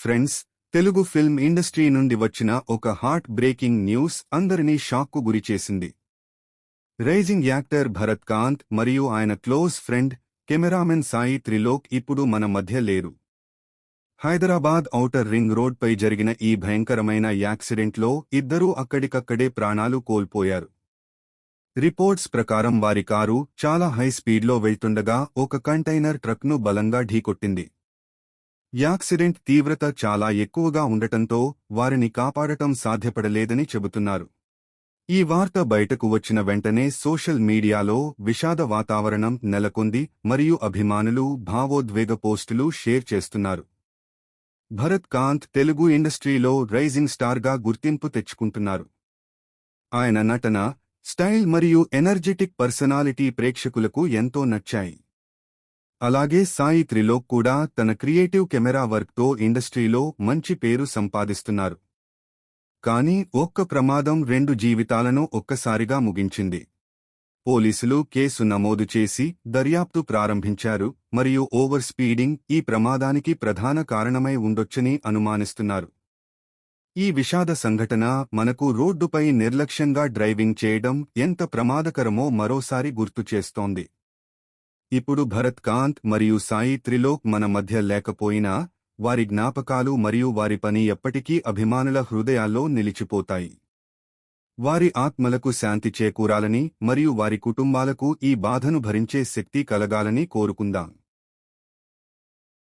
Friends, Telugu film industry నుండి వచ్చిన ఒక హార్ట్ బ్రేకింగ్ న్యూస్ అందరినీ షాక్కు గురిచేసింది. రైజింగ్ యాక్టర్ భరత్ కాంత్ మరియు ఆయన close friend, cameraman Sai Trilok ఇప్పుడు మన మధ్య లేరు. హైదరాబాద్ ఔటర్ రింగ్ రోడ్పై జరిగిన ఈ భయంకరమైన యాక్సిడెంట్లో ఇద్దరూ అక్కడికక్కడే ప్రాణాలు కోల్పోయారు. రిపోర్ట్స్ ప్రకారం వారి కారు చాలా హై స్పీడ్లో వెళ్తుండగా ఒక కంటైనర్ ట్రక్ను బలంగా ఢీకొట్టింది. యాక్సిడెంట్ తీవ్రత చాలా ఎక్కువగా ఉండటంతో వారిని కాపాడటం సాధ్యపడలేదని చెబుతున్నారు. ఈ వార్త బయటకు వచ్చిన వెంటనే సోషల్ మీడియాలో విషాద వాతావరణం నెలకొంది మరియు అభిమానులు భావోద్వేగ పోస్టులు షేర్ చేస్తున్నారు. భరత్ కాంత్ తెలుగు ఇండస్ట్రీలో రైజింగ్ స్టార్గా గుర్తింపు తెచ్చుకుంటున్నారు. ఆయన నటన, స్టైల్ మరియు ఎనర్జెటిక్ పర్సనాలిటీ ప్రేక్షకులకు ఎంతో నచ్చాయి. అలాగే సాయి త్రిలోక్ కూడా తన క్రియేటివ్ కెమెరా వర్క్తో ఇండస్ట్రీలో మంచి పేరు సంపాదిస్తున్నారు. కానీ ఒక్క ప్రమాదం 2 జీవితాలను ఒక్కసారిగా ముగించింది. పోలీసులు కేసు నమోదు చేసి దర్యాప్తు ప్రారంభించారు మరియు ఓవర్ స్పీడింగ్ ఈ ప్రమాదానికి ప్రధాన కారణమై ఉండొచ్చని అనుమానిస్తున్నారు. ఈ విషాద సంఘటన మనకు రోడ్డుపై నిర్లక్ష్యంగా డ్రైవింగ్ చేయడం ఎంత ప్రమాదకరమో మరోసారి గుర్తుచేస్తోంది. ఇప్పుడు భరత్ కాంత్ మరియు సాయి త్రిలోక్ మన మధ్య లేకపోయినా వారి జ్ఞాపకాలు మరియు వారి పని ఎప్పటికీ అభిమానుల హృదయాల్లో నిలిచిపోతాయి. వారి ఆత్మలకు శాంతి చేకూరాలని మరియు వారి కుటుంబాలకు ఈ బాధను భరించే శక్తి కలగాలని కోరుకుందాం.